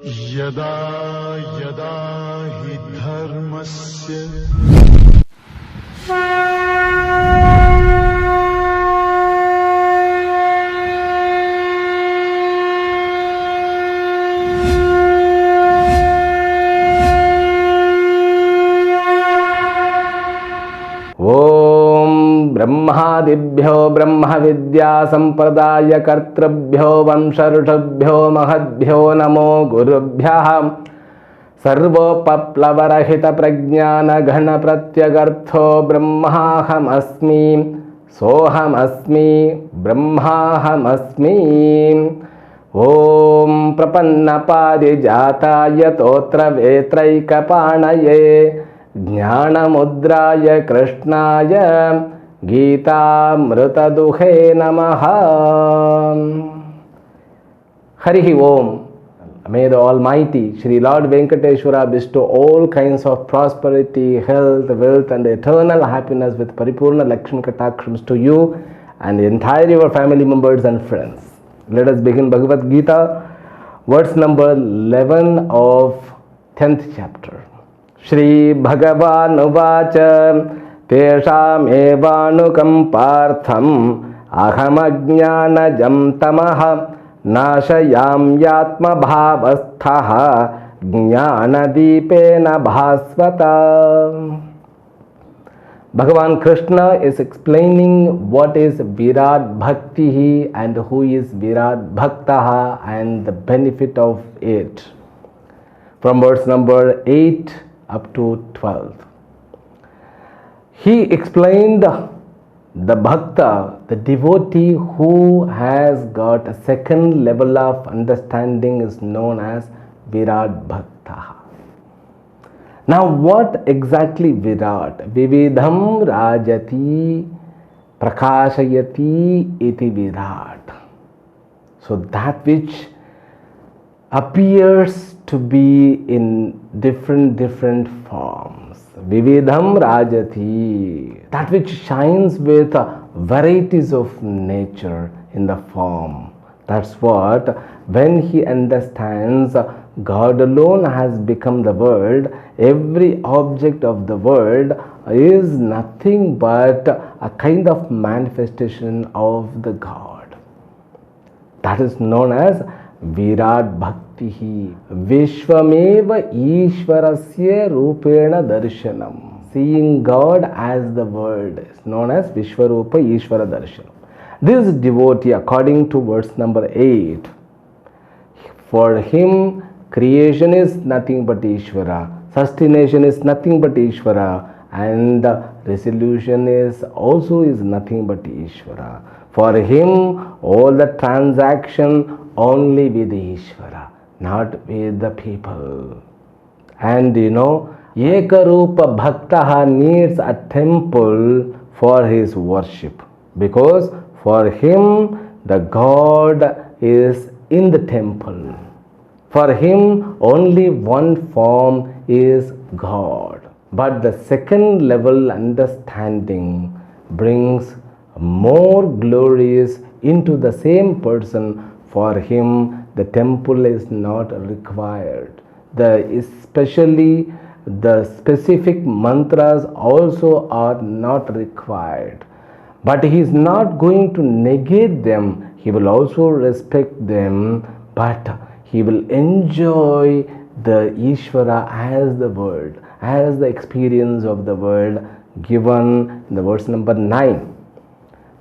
यदा यदा हि धर्मस्य ब्रह्मादिभ्यो ब्रह्मविद्या संप्रदाय कर्तृभ्यो वंशऋषभ्यो महद्भ्यो नमो गुरुभ्यः सर्वोपप्लवरहित प्रज्ञान घन प्रत्यगर्थो ब्रह्माहमस्मि सोहमस्मि ब्रह्माहमस्मि। ओम प्रपन्नपारिजाताय तोत्रवेत्रैकपाणये ज्ञानमुद्राय कृष्णाय गीतामृतदुहे नमः। हरि ओम। May the Almighty Shri Lord Venkateshwara bestow all kinds of prosperity, health, wealth and eternal happiness with Paripurna Lakshmi Katakshams to you and the entire your family members and friends. Let us begin Bhagavad Gita, verse number 11 of 10th chapter. Shri Bhagavan Uvacha Tesham evanukampartham ahamajnanajam tamaha नाशयाम्यात्म भावस्थः ज्ञानदीपेन भास्वता. Bhagavan Krishna is explaining what is Virat Bhakti and who is Virat Bhaktaha and the benefit of it. From verse number 8 up to 12. He explained the bhakta, the devotee who has got a second level of understanding is known as Virat Bhakta. Now what exactly Virat? Vividham Rajati Prakashayati iti Virat. So that which appears to be in different forms. Vividham Rajati, that which shines with varieties of nature in the form. That's what, when he understands God alone has become the world, every object of the world is nothing but a kind of manifestation of the God. That is known as Virat Bhakti. Vishwameva Ishwarasya Rupena Darshanam. Seeing God as the world is known as Vishwarupa Ishvara Darshanam. This devotee, according to verse number 8, for him creation is nothing but Ishvara, sustentation is nothing but Ishvara, and resolution is nothing but Ishvara. For him, all the transaction only with Ishvara, not with the people. And Ekarupa Bhaktaha needs a temple for his worship, because for him the God is in the temple. For him only one form is God. But the second level understanding brings more glories into the same person. For him the temple is not required. Especially the specific mantras also are not required. But he is not going to negate them. He will also respect them, but he will enjoy the Ishvara as the world, as the experience of the world given in the verse number 9.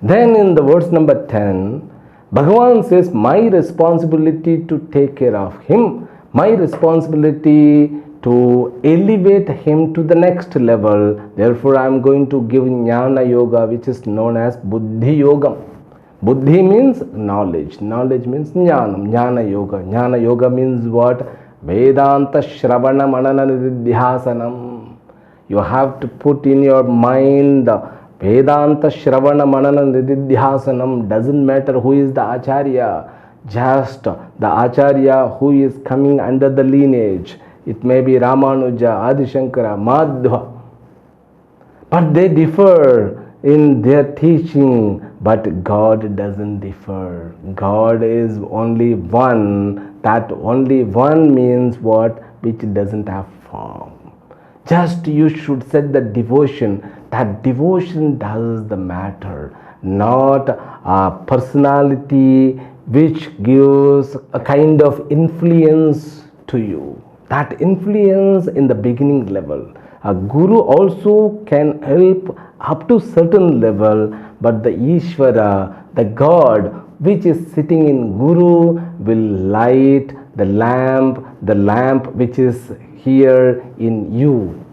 Then in the verse number 10, Bhagavan says, my responsibility to take care of him, my responsibility to elevate him to the next level. Therefore, I am going to give Jnana Yoga, which is known as Buddhi Yoga. Buddhi means knowledge. Knowledge means Jnanam. Jnana Yoga. Jnana Yoga means what? Vedanta Shravana Manana Nididhyasanam. You have to put in your mind Vedanta Shravana Manana Nididhyasanam. Doesn't matter who is the Acharya, just the Acharya who is coming under the lineage. It may be Ramanuja, Adi Shankara, Madhva. But they differ in their teaching, but God doesn't differ. God is only one. that only one means what? Which doesn't have form. Just you should set the devotion. That devotion does the matter, not a personality which gives a kind of influence to you. That influence in the beginning level. A guru also can help up to certain level, but the Ishvara, the God which is sitting in guru will light the lamp which is here in you.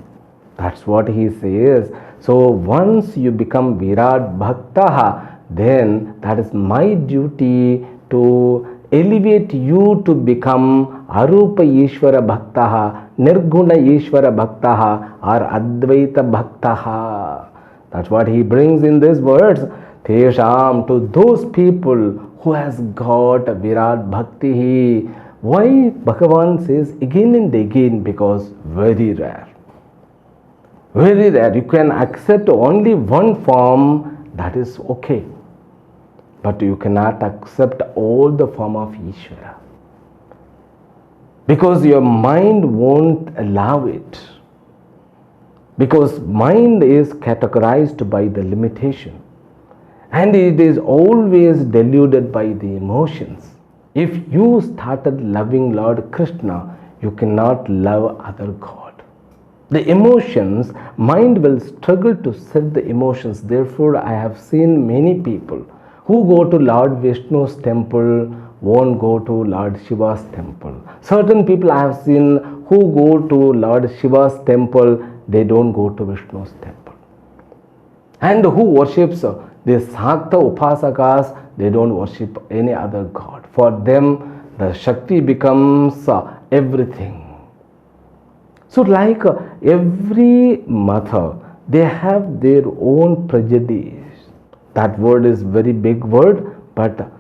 That's what he says. So once you become Virat Bhakta, then that is my duty to elevate you to become Arupa Ishvara Bhakta, Nirguna Ishvara Bhakta, or Advaita Bhakta. That's what he brings in these words. Tesham, to those people who has got Virat Bhakti. Why Bhagavan says again and again? Because very rare. Very rare. You can accept only one form, that is okay. But you cannot accept all the form of Ishvara. Because your mind won't allow it. Because mind is categorized by the limitation. And it is always deluded by the emotions. If you started loving Lord Krishna, you cannot love other God. The emotions, mind will struggle to set the emotions. Therefore, I have seen many people who go to Lord Vishnu's temple won't go to Lord Shiva's temple. Certain people I have seen who go to Lord Shiva's temple, they don't go to Vishnu's temple. And who worships the Sakta Upasakas, they don't worship any other god. For them, the Shakti becomes everything. So like every mother, they have their own prejudice. That word is very big word, but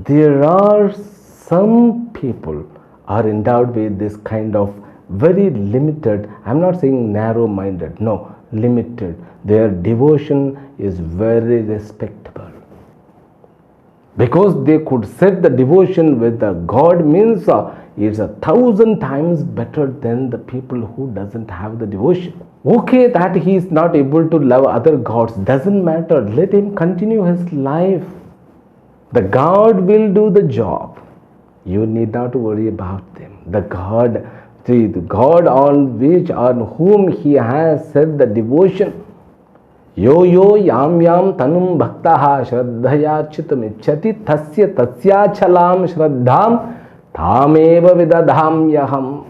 there are some people are endowed with this kind of very limited, I'm not saying narrow-minded, no, limited. Their devotion is very respectable. Because they could set the devotion with the God means it's 1,000 times better than the people who doesn't have the devotion. Okay, that he is not able to love other gods, doesn't matter. Let him continue his life. The God will do the job. You need not worry about them. The God on whom he has set the devotion. Yo yam tanum bhaktaha shraddhaya chitam ichchati tasya tasyachalam shraddham tameva vidadham yaham.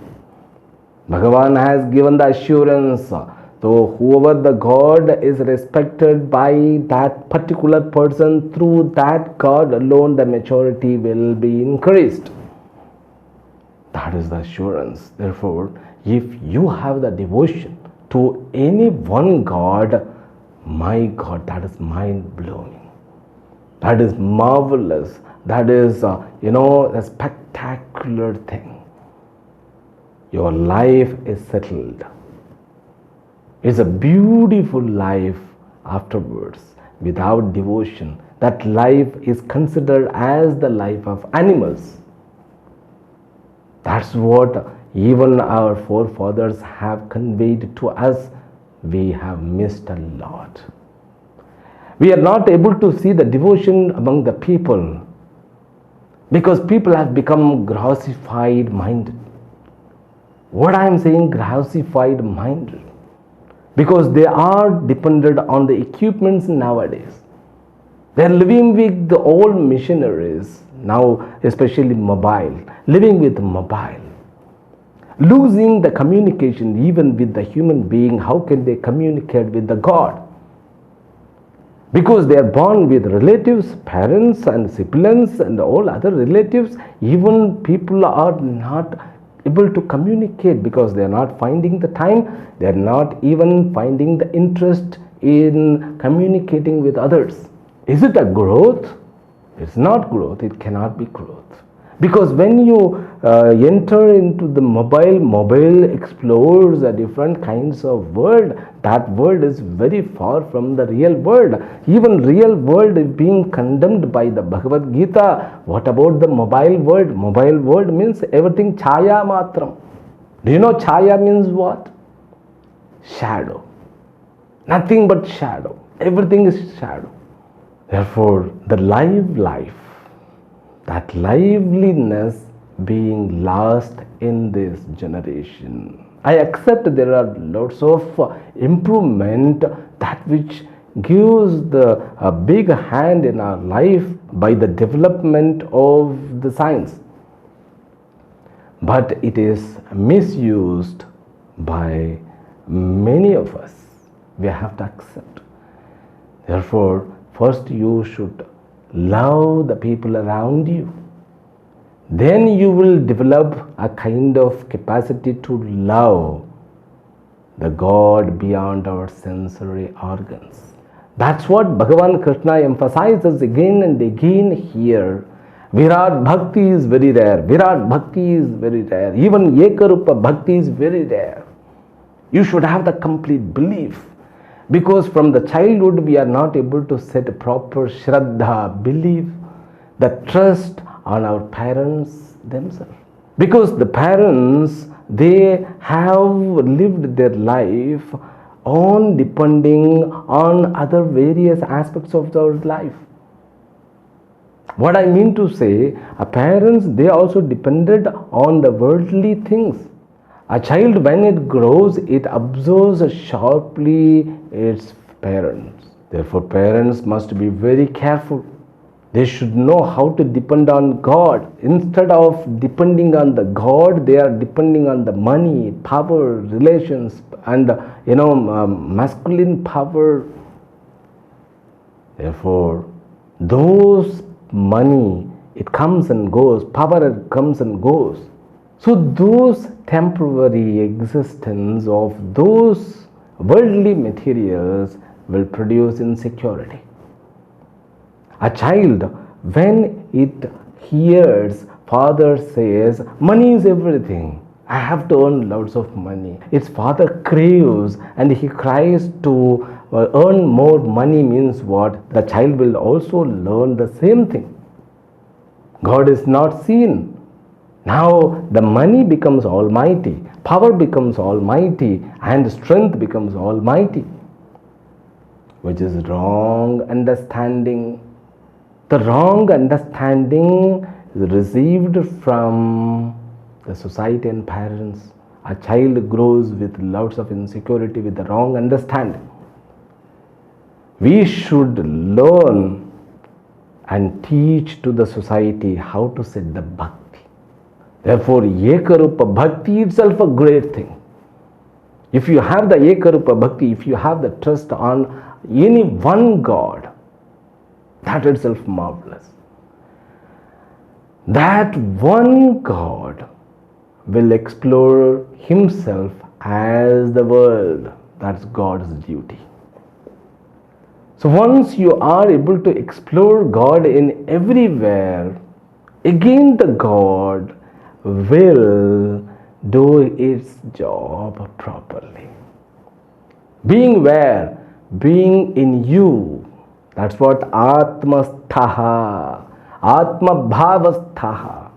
Bhagavan has given the assurance. So whoever the God is respected by that particular person, through that God alone the maturity will be increased. That is the assurance. Therefore, if you have the devotion to any one God, my God, that is mind-blowing. That is marvelous. That is, a spectacular thing. Your life is settled. It's a beautiful life afterwards. Without devotion, that life is considered as the life of animals. That's what even our forefathers have conveyed to us. We have missed a lot. We are not able to see the devotion among the people because people have become grossified minded. What I am saying, grossified minded, because they are dependent on the equipments nowadays. They are living with the old machineries now, especially mobile, living with mobile, losing the communication even with the human being. How can they communicate with the God? Because they are born with relatives, parents and siblings and all other relatives. Even people are not able to communicate because they are not finding the time. They are not even finding the interest in communicating with others. Is it a growth? It's not growth. It cannot be growth. Because when you enter into the mobile explores a different kinds of world. That world is very far from the real world. Even real world is being condemned by the Bhagavad Gita. What about the mobile world? Mobile world means everything chaya matram. Do you know chaya means what? Shadow. Nothing but shadow. Everything is shadow. Therefore, the life, that liveliness being lost in this generation. I accept there are lots of improvement, that which gives a big hand in our life by the development of the science. But it is misused by many of us. We have to accept. Therefore, first you should love the people around you. Then you will develop a kind of capacity to love the God beyond our sensory organs. That's what Bhagavan Krishna emphasizes again and again here. Virat Bhakti is very rare. Virat Bhakti is very rare. Even Ekarupa Bhakti is very rare. You should have the complete belief. Because from the childhood we are not able to set a proper Shraddha, belief, the trust on our parents themselves. Because the parents, they have lived their life on depending on other various aspects of their life. What I mean to say, our parents, they also depended on the worldly things. A child, when it grows, it observes sharply its parents. Therefore, parents must be very careful. They should know how to depend on God. Instead of depending on the God, they are depending on the money, power, relations, and masculine power. Therefore, those money, it comes and goes, power comes and goes. So those temporary existence of those worldly materials will produce insecurity. A child, when it hears father says, money is everything, I have to earn lots of money. Its father craves and he cries to earn more money means what? The child will also learn the same thing. God is not seen. Now the money becomes almighty, power becomes almighty, and strength becomes almighty, which is wrong understanding. The wrong understanding is received from the society and parents. A child grows with lots of insecurity with the wrong understanding. We should learn and teach to the society how to set the bhakti. Therefore, Ekarupa Bhakti itself a great thing. If you have the Ekarupa Bhakti, if you have the trust on any one God, that itself marvelous. That one God will explore himself as the world. That's God's duty. So once you are able to explore God in everywhere, again the God will do its job properly. Being where? Being in you. That's what Atmasthaha, Atma Bhavasthaha.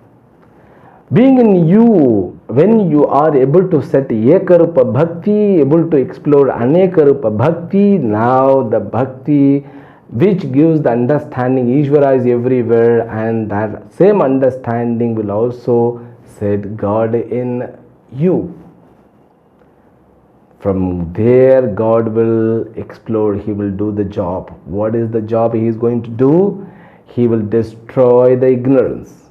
Being in you, when you are able to set Ekarupa Bhakti, able to explore Anekarupa Bhakti, now the Bhakti which gives the understanding Ishvara is everywhere, and that same understanding will also set God in you. From there God will explore, he will do the job. What is the job he is going to do? He will destroy the ignorance.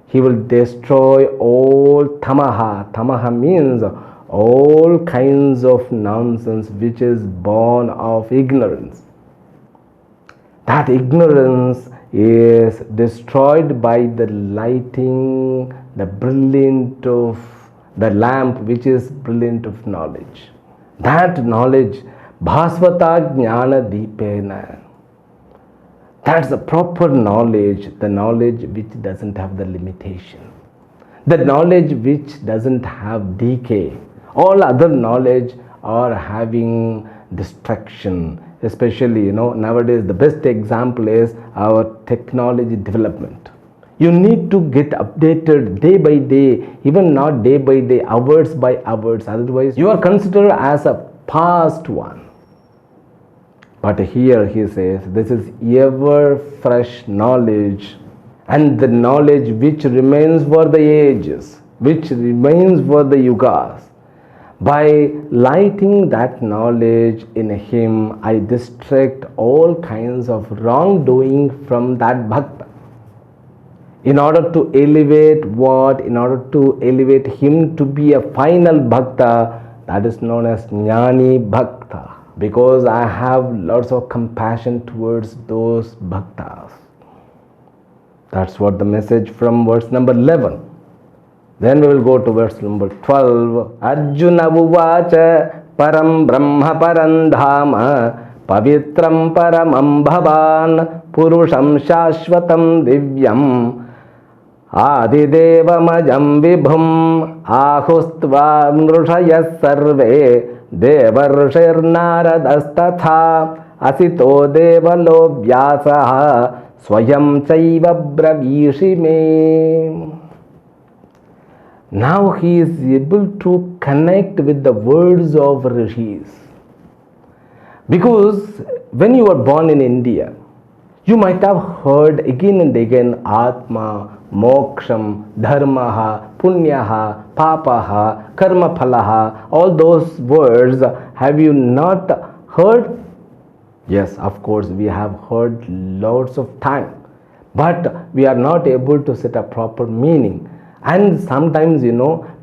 He will destroy all tamaha. Tamaha means all kinds of nonsense which is born of ignorance. That ignorance is destroyed by the lighting, the brilliant of the lamp which is brilliant of knowledge. That knowledge, Bhasvata Jnana Deepena. That's the proper knowledge, the knowledge which doesn't have the limitation, the knowledge which doesn't have decay. All other knowledge are having destruction, especially nowadays the best example is our technology development. You need to get updated day by day, even not day by day, hours by hours, otherwise you are considered as a past one. But here he says this is ever fresh knowledge, and the knowledge which remains for the ages, which remains for the yugas. By lighting that knowledge in him, I distract all kinds of wrongdoing from that bhakta. In order to elevate what? In order to elevate him to be a final bhakta, that is known as Jnani Bhakta. Because I have lots of compassion towards those bhaktas. That's what the message from verse number 11. Then we will go to verse number 12. Arjuna uvacha param brahma param dhama pavitram paramam bhavan purusham shashvatam divyam adidevamajam vibhum ahustva nrushayas sarve देवर्षिर्नारदस्तथा असितो देवलो व्यासः स्वयं चैव ब्रवीषि मे. Now he is able to connect with the words of rishis. Because when you were born in India, you might have heard again and again Atma, Moksham, Dharmaha, Punyaha, Papaha, Karma Phalaha, all those words. Have you not heard? Yes, of course, we have heard lots of time, but we are not able to set a proper meaning. And sometimes,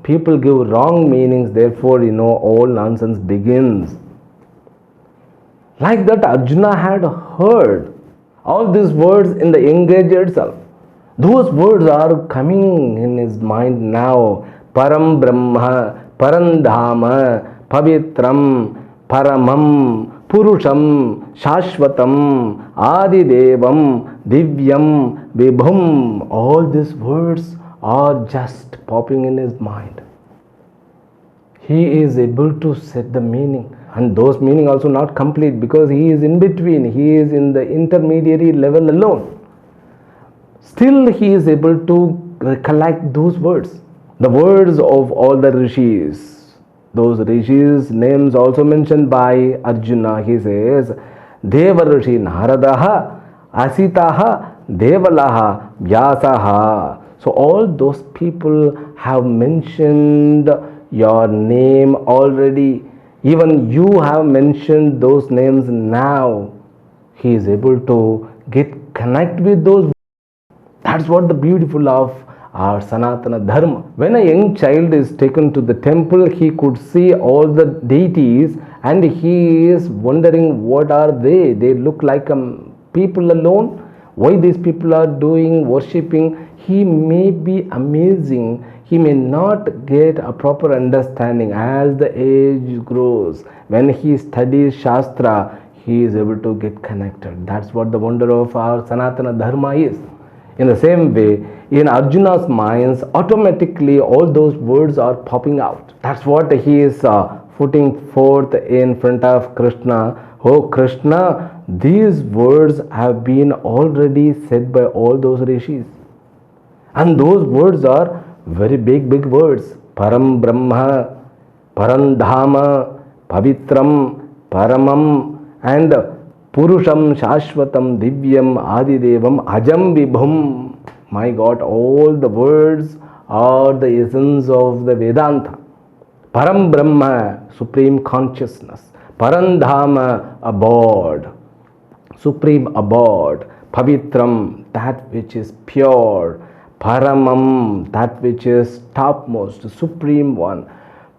people give wrong meanings, therefore, all nonsense begins. Like that, Arjuna had heard all these words in the young age itself. Those words are coming in his mind now. Param Brahma, Param Dhama, Pavitram, Paramam, Purusham, Shashvatam, Adidevam, Divyam, Vibhum. All these words are just popping in his mind. He is able to set the meaning. And those meaning also not complete because he is in between. He is in the intermediary level alone. Still he is able to recollect those words. The words of all the rishis. Those rishis names also mentioned by Arjuna. He says, Devarishi Naradaha, Asitaha, Devalaha, Vyasaha. So all those people have mentioned your name already. Even you have mentioned those names now. He is able to connect with those. That's what the beautiful of our Sanatana Dharma. When a young child is taken to the temple, he could see all the deities and he is wondering what are they? They look like people alone. Why these people are doing worshipping? He may be amazing. He may not get a proper understanding as the age grows. When he studies Shastra, he is able to get connected. That's what the wonder of our Sanatana Dharma is. In the same way, in Arjuna's minds, automatically all those words are popping out. That's what he is putting forth in front of Krishna. Oh Krishna, these words have been already said by all those rishis. And those words are very big words. Param Brahma, Param Dhama, Pavitram, Paramam, and Purusham, Shashvatam, Divyam, Adidevam, Ajam Vibhum. My God, all the words are the essence of the Vedanta. Param Brahma, supreme consciousness. Param Dhama, abode, supreme abode. Pavitram, that which is pure. Paramam, that which is topmost, supreme one.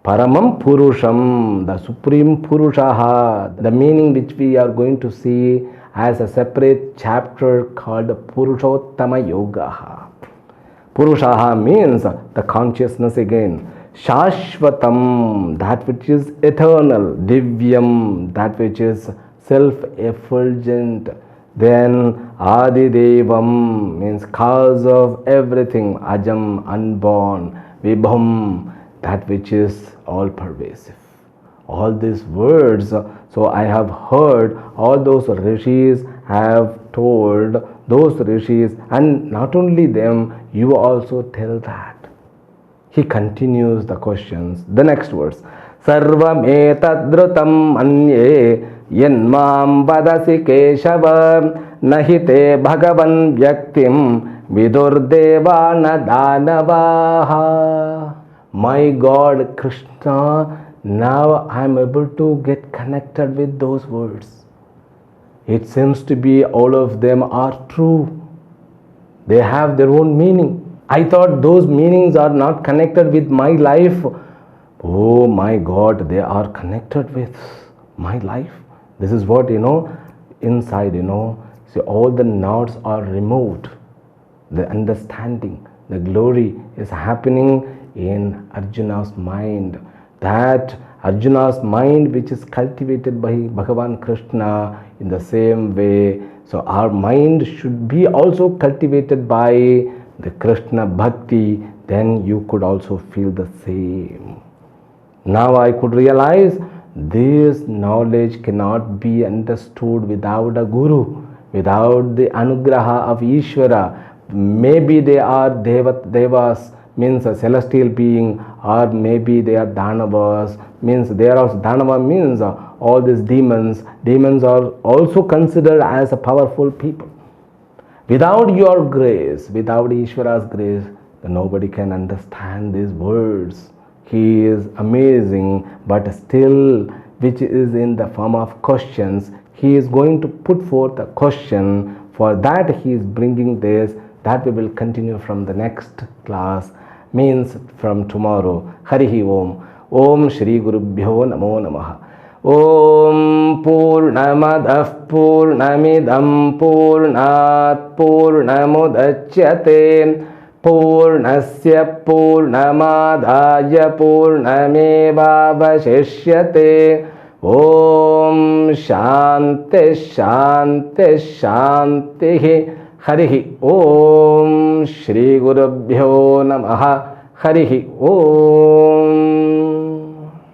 Paramam Purusham, the supreme Purushaha, the meaning which we are going to see as a separate chapter called Purushottama Yoga. Purushaha means the consciousness again. Shashvatam, that which is eternal. Divyam, that which is self-effulgent. Then Adidevam means cause of everything, Ajam, unborn, Vibham, that which is all pervasive. All these words, so I have heard all those rishis have told those rishis, and not only them, you also tell that. He continues the questions. The next verse. Sarvam etadrutam manye yanmam vadasi keshava nahite bhagavan vyaktim vidurdevana danavaha. My God, Krishna, now I am able to get connected with those words. It seems to be all of them are true. They have their own meaning. I thought those meanings are not connected with my life. Oh my God, they are connected with my life. This is what, inside, see, all the knots are removed. The understanding, the glory is happening in Arjuna's mind. That Arjuna's mind, which is cultivated by Bhagavan Krishna, in the same way, so our mind should be also cultivated by the Krishna Bhakti. Then you could also feel the same. Now I could realize this knowledge cannot be understood without a guru, without the anugraha of Ishvara. Maybe they are devas, means a celestial being, or maybe they are danavas, means they are also, danava means all these demons. Demons are also considered as a powerful people. Without your grace, without Ishvara's grace, then nobody can understand these words. He is amazing, but still, which is in the form of questions. He is going to put forth a question. For that he is bringing this. That we will continue from the next class, means from tomorrow. Harihi Om. Om Shri Gurubhyo Namo Namaha. Om Purnamadah Purnamidam Purnat Purnamudachyate Purnasya Purnamadaya Purnamevavashishyate. Om Shanti Shanti Shanti. Harihi Om Shri Gurubhyo Namaha. Harihi Om.